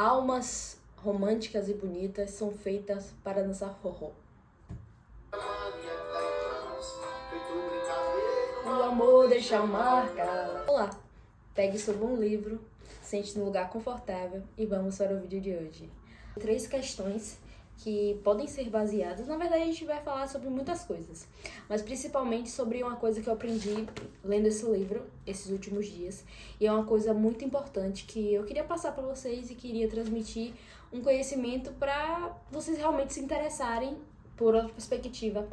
Almas românticas e bonitas são feitas para dançar forró. O amor deixa marca. Olá, pegue sobre um livro, sente num lugar confortável e vamos para o vídeo de hoje. 3 questões que podem ser baseadas. Na verdade, a gente vai falar sobre muitas coisas, mas principalmente sobre uma coisa que eu aprendi lendo esse livro esses últimos dias, e é uma coisa muito importante que eu queria passar para vocês e queria transmitir um conhecimento para vocês realmente se interessarem por outra perspectiva,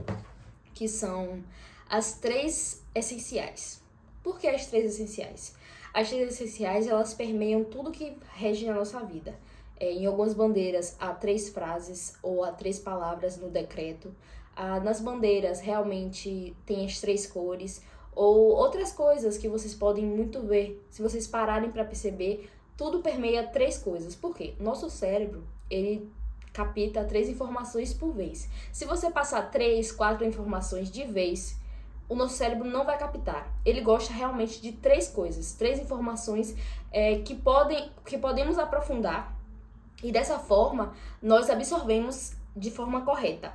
que são as 3 essenciais. Por que as 3 essenciais? As 3 essenciais, elas permeiam tudo que rege a nossa vida. Em algumas bandeiras há 3 frases ou há 3 palavras no decreto. Nas bandeiras realmente tem as 3 cores ou outras coisas que vocês podem muito ver. Se vocês pararem para perceber, tudo permeia 3 coisas. Por quê? Nosso cérebro, ele capta 3 informações por vez. Se você passar 3, 4 informações de vez, o nosso cérebro não vai captar. Ele gosta realmente de 3 coisas, 3 informações que podemos aprofundar. E dessa forma, nós absorvemos de forma correta.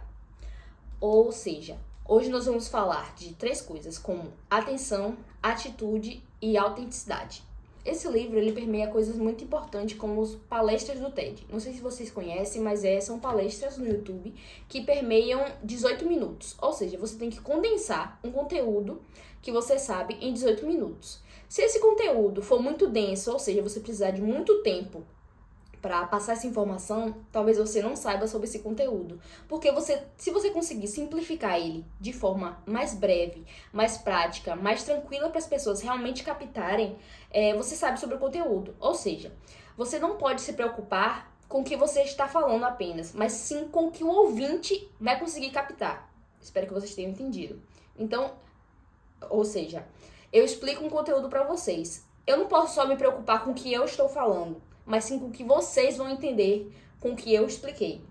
Ou seja, hoje nós vamos falar de 3 coisas, como atenção, atitude e autenticidade. Esse livro, ele permeia coisas muito importantes, como as palestras do TED. Não sei se vocês conhecem, mas são palestras no YouTube que permeiam 18 minutos. Ou seja, você tem que condensar um conteúdo que você sabe em 18 minutos. Se esse conteúdo for muito denso, ou seja, você precisar de muito tempo para passar essa informação, talvez você não saiba sobre esse conteúdo. Porque se você conseguir simplificar ele de forma mais breve, mais prática, mais tranquila para as pessoas realmente captarem, você sabe sobre o conteúdo. Ou seja, você não pode se preocupar com o que você está falando apenas, mas sim com o que o ouvinte vai conseguir captar. Espero que vocês tenham entendido. Então, ou seja, eu explico um conteúdo para vocês. Eu não posso só me preocupar com o que eu estou falando, mas sim com o que vocês vão entender com o que eu expliquei.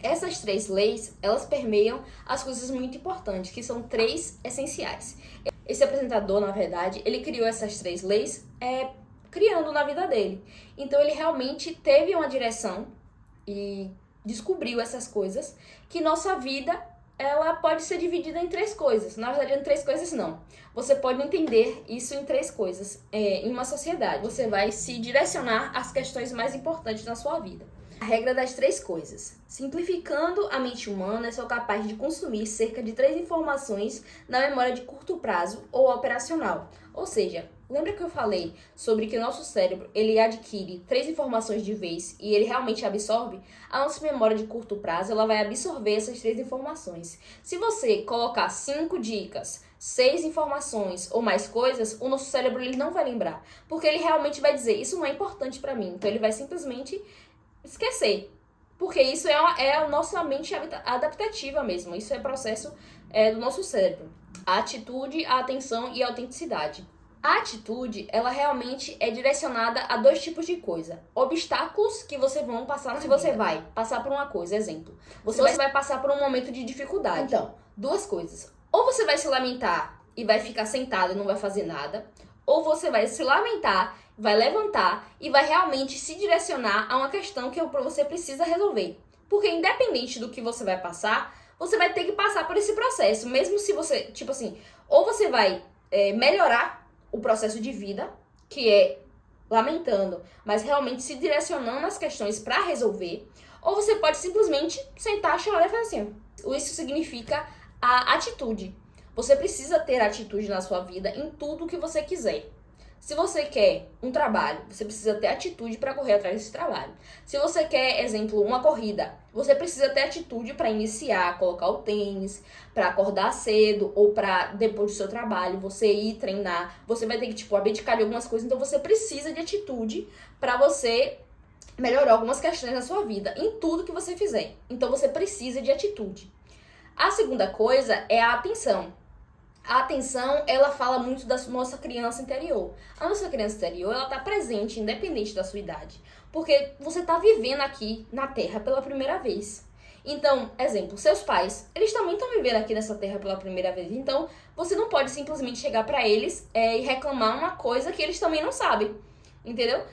Essas 3 leis, elas permeiam as coisas muito importantes, que são 3 essenciais. Esse apresentador, na verdade, ele criou essas 3 leis criando na vida dele. Então, ele realmente teve uma direção e descobriu essas coisas, que nossa vida ela pode ser dividida em 3 coisas. Na verdade, em 3 coisas não. Você pode entender isso em 3 coisas. Em uma sociedade, você vai se direcionar às questões mais importantes na sua vida. A regra das 3 coisas. Simplificando a mente humana, eu sou capaz de consumir cerca de 3 informações na memória de curto prazo ou operacional. Ou seja, lembra que eu falei sobre que o nosso cérebro ele adquire 3 informações de vez e ele realmente absorve? A nossa memória de curto prazo ela vai absorver essas 3 informações. Se você colocar 5 dicas, 6 informações ou mais coisas, o nosso cérebro ele não vai lembrar, porque ele realmente vai dizer, isso não é importante para mim. Então ele vai simplesmente esquecer, porque isso é a nossa mente adaptativa mesmo. Isso é processo do nosso cérebro. A atitude, a atenção e a autenticidade. A atitude, ela realmente é direcionada a 2 tipos de coisa. Obstáculos que você vão passar se você vai passar por uma coisa. Exemplo, você vai passar por um momento de dificuldade. Então, 2 coisas. Ou você vai se lamentar e vai ficar sentado e não vai fazer nada, ou você vai se lamentar, vai levantar e vai realmente se direcionar a uma questão que você precisa resolver. Porque independente do que você vai passar, você vai ter que passar por esse processo. Mesmo se você, tipo assim, ou você vai melhorar o processo de vida, que é lamentando, mas realmente se direcionando às questões para resolver, ou você pode simplesmente sentar, chorar e fazer assim. Isso significa a atitude. Você precisa ter atitude na sua vida em tudo que você quiser. Se você quer um trabalho, você precisa ter atitude para correr atrás desse trabalho. Se você quer, exemplo, uma corrida, você precisa ter atitude para iniciar, colocar o tênis, para acordar cedo ou para depois do seu trabalho, você ir treinar. Você vai ter que, abdicar de algumas coisas, então você precisa de atitude para você melhorar algumas questões na sua vida, em tudo que você fizer. Então você precisa de atitude. A segunda coisa é a atenção. A atenção, ela fala muito da nossa criança interior. A nossa criança interior, ela está presente, independente da sua idade. Porque você está vivendo aqui na Terra pela primeira vez. Então, exemplo, seus pais, eles também estão vivendo aqui nessa Terra pela primeira vez. Então, você não pode simplesmente chegar para eles e reclamar uma coisa que eles também não sabem. Entendeu?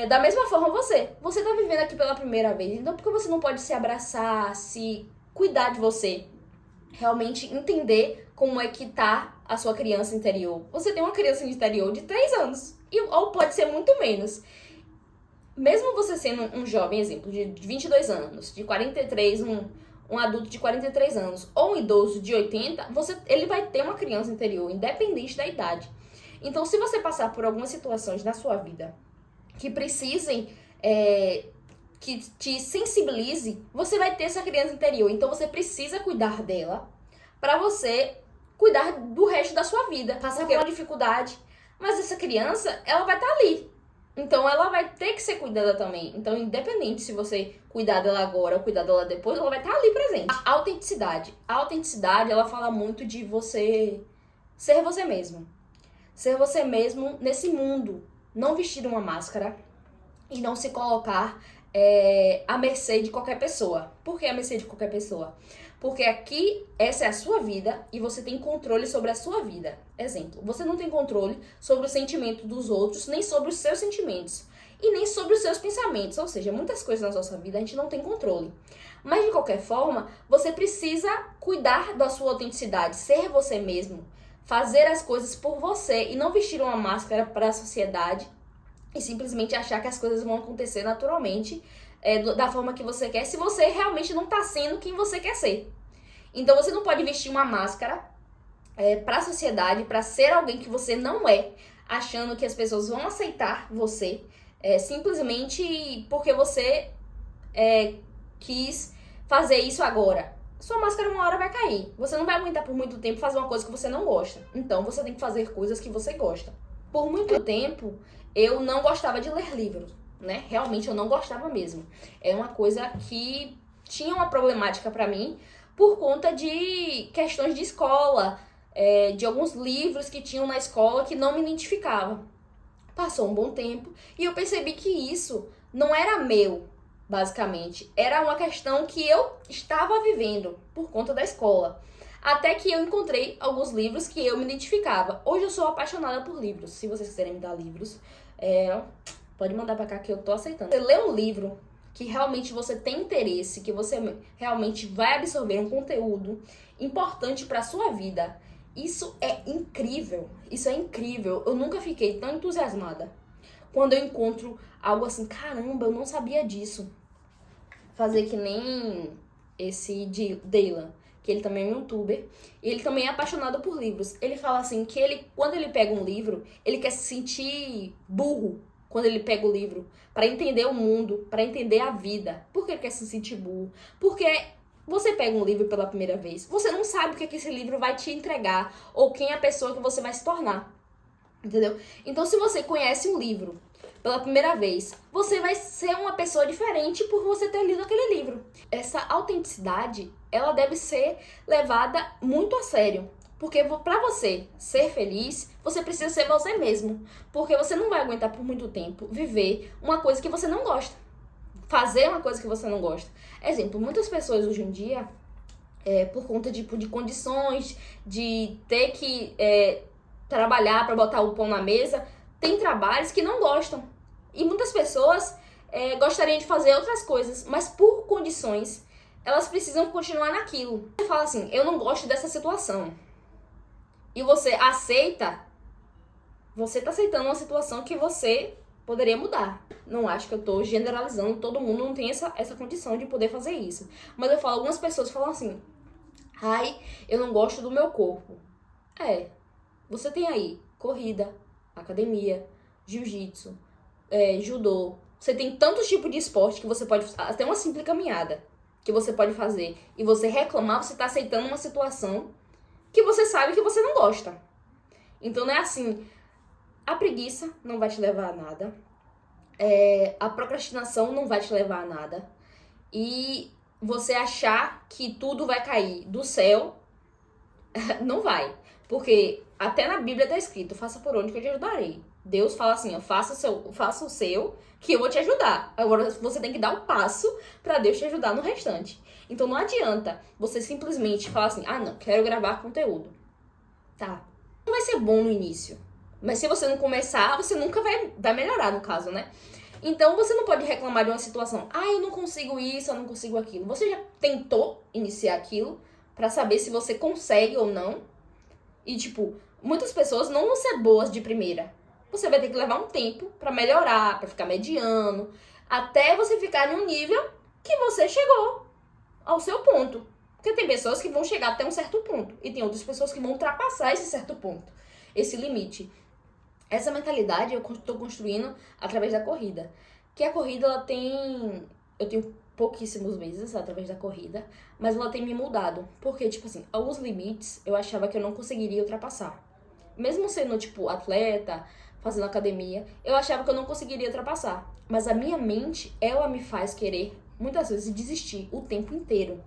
Da mesma forma você tá vivendo aqui pela primeira vez, então por que você não pode se abraçar, se cuidar de você? Realmente entender como é que tá a sua criança interior. Você tem uma criança interior de 3 anos, ou pode ser muito menos. Mesmo você sendo um jovem, exemplo, de 22 anos, de 43, um adulto de 43 anos, ou um idoso de 80, ele vai ter uma criança interior, independente da idade. Então, se você passar por algumas situações na sua vida que precisem, que te sensibilize, você vai ter essa criança interior. Então, você precisa cuidar dela para você cuidar do resto da sua vida. Passar por uma dificuldade, mas essa criança, ela vai estar ali. Então, ela vai ter que ser cuidada também. Então, independente se você cuidar dela agora ou cuidar dela depois, ela vai estar ali presente. A autenticidade. A autenticidade, ela fala muito de você ser você mesmo. Ser você mesmo nesse mundo. Não vestir uma máscara e não se colocar à mercê de qualquer pessoa. Por que à mercê de qualquer pessoa? Porque aqui, essa é a sua vida e você tem controle sobre a sua vida. Exemplo, você não tem controle sobre o sentimento dos outros, nem sobre os seus sentimentos. E nem sobre os seus pensamentos. Ou seja, muitas coisas na nossa vida a gente não tem controle. Mas, de qualquer forma, você precisa cuidar da sua autenticidade, ser você mesmo. Fazer as coisas por você e não vestir uma máscara para a sociedade e simplesmente achar que as coisas vão acontecer naturalmente, da forma que você quer, se você realmente não está sendo quem você quer ser. Então você não pode vestir uma máscara para a sociedade, para ser alguém que você não é, achando que as pessoas vão aceitar você, simplesmente porque você quis fazer isso agora. Sua máscara uma hora vai cair. Você não vai aguentar por muito tempo fazer uma coisa que você não gosta. Então você tem que fazer coisas que você gosta. Por muito tempo, eu não gostava de ler livros, né? Realmente eu não gostava mesmo. É uma coisa que tinha uma problemática pra mim por conta de questões de escola, de alguns livros que tinham na escola que não me identificavam. Passou um bom tempo e eu percebi que isso não era meu, basicamente. Era uma questão que eu estava vivendo por conta da escola. Até que eu encontrei alguns livros que eu me identificava. Hoje eu sou apaixonada por livros. Se vocês quiserem me dar livros, pode mandar pra cá que eu tô aceitando. Você lê um livro que realmente você tem interesse, que você realmente vai absorver um conteúdo importante pra sua vida. Isso é incrível. Isso é incrível. Eu nunca fiquei tão entusiasmada quando eu encontro algo assim, caramba, eu não sabia disso. Fazer que nem esse Dylan, que ele também é um youtuber, e ele também é apaixonado por livros. Ele fala assim, que quando ele pega um livro, ele quer se sentir burro quando ele pega o livro, para entender o mundo, para entender a vida. Por que ele quer se sentir burro? Porque você pega um livro pela primeira vez, você não sabe o que esse livro vai te entregar, ou quem é a pessoa que você vai se tornar. Entendeu? Então, se você conhece um livro pela primeira vez, você vai ser uma pessoa diferente por você ter lido aquele livro. Essa autenticidade, ela deve ser levada muito a sério. Porque para você ser feliz, você precisa ser você mesmo. Porque você não vai aguentar por muito tempo viver uma coisa que você não gosta. Fazer uma coisa que você não gosta. Exemplo, muitas pessoas hoje em dia, por conta de condições, de ter que trabalhar para botar o pão na mesa, tem trabalhos que não gostam. E muitas pessoas gostariam de fazer outras coisas, mas por condições, elas precisam continuar naquilo. Você fala assim, eu não gosto dessa situação. E você aceita, você tá aceitando uma situação que você poderia mudar. Não acho que eu tô generalizando, todo mundo não tem essa condição de poder fazer isso. Mas eu falo, algumas pessoas falam assim, ai, eu não gosto do meu corpo. Você tem aí corrida, academia, jiu-jitsu, judô. Você tem tantos tipos de esporte que você pode... Até uma simples caminhada que você pode fazer. E você reclamar, você tá aceitando uma situação que você sabe que você não gosta. Então não é assim... A preguiça não vai te levar a nada. A procrastinação não vai te levar a nada. E você achar que tudo vai cair do céu, não vai. Porque até na Bíblia tá escrito, faça por onde que eu te ajudarei. Deus fala assim, ó, faça o seu, que eu vou te ajudar. Agora você tem que dar um passo pra Deus te ajudar no restante. Então não adianta você simplesmente falar assim, não, quero gravar conteúdo. Tá. Não vai ser bom no início. Mas se você não começar, você nunca vai melhorar, no caso, né? Então você não pode reclamar de uma situação. Ah, eu não consigo isso, eu não consigo aquilo. Você já tentou iniciar aquilo pra saber se você consegue ou não? E tipo, muitas pessoas não vão ser boas de primeira. Você vai ter que levar um tempo pra melhorar, pra ficar mediano, até você ficar num nível que você chegou ao seu ponto. Porque tem pessoas que vão chegar até um certo ponto e tem outras pessoas que vão ultrapassar esse certo ponto, esse limite. Essa mentalidade eu estou construindo através da corrida. Que a corrida, ela tem... Eu tenho pouquíssimos meses através da corrida, mas ela tem me mudado. Porque, tipo assim, alguns limites eu achava que eu não conseguiria ultrapassar. Mesmo sendo, tipo, atleta, fazendo academia, eu achava que eu não conseguiria ultrapassar. Mas a minha mente, ela me faz querer, muitas vezes, desistir o tempo inteiro.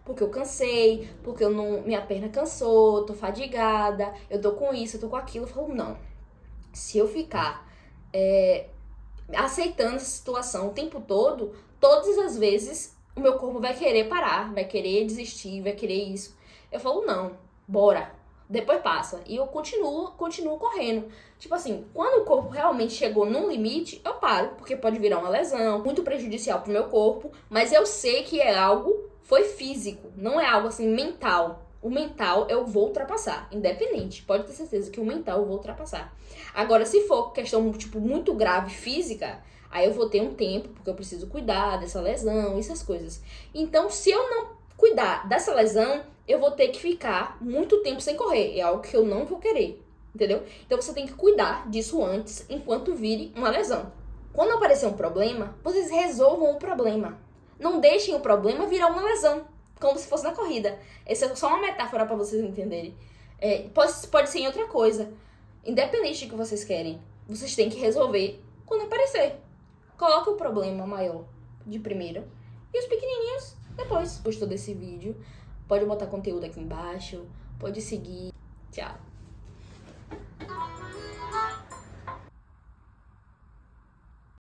Porque eu cansei, porque eu não, minha perna cansou, tô fadigada, eu tô com isso, eu tô com aquilo. Eu falo, não. Se eu ficar aceitando essa situação o tempo todo, todas as vezes o meu corpo vai querer parar, vai querer desistir, vai querer isso. Eu falo, não, bora. Depois passa. E eu continuo correndo. Tipo assim, quando o corpo realmente chegou num limite, eu paro, porque pode virar uma lesão, muito prejudicial pro meu corpo, mas eu sei que é algo, foi físico, não é algo assim mental. O mental eu vou ultrapassar, independente. Pode ter certeza que o mental eu vou ultrapassar. Agora, se for questão, tipo, muito grave física, aí eu vou ter um tempo, porque eu preciso cuidar dessa lesão, essas coisas. Então, se eu não cuidar dessa lesão, eu vou ter que ficar muito tempo sem correr. É algo que eu não vou querer, entendeu? Então, você tem que cuidar disso antes, enquanto vire uma lesão. Quando aparecer um problema, vocês resolvam o problema. Não deixem o problema virar uma lesão, como se fosse na corrida. Essa é só uma metáfora para vocês entenderem. Pode ser em outra coisa. Independente do que vocês querem, vocês têm que resolver quando aparecer. Coloca o problema maior de primeira e os pequenininhos depois. Gostou desse vídeo? Pode botar conteúdo aqui embaixo. Pode seguir. Tchau.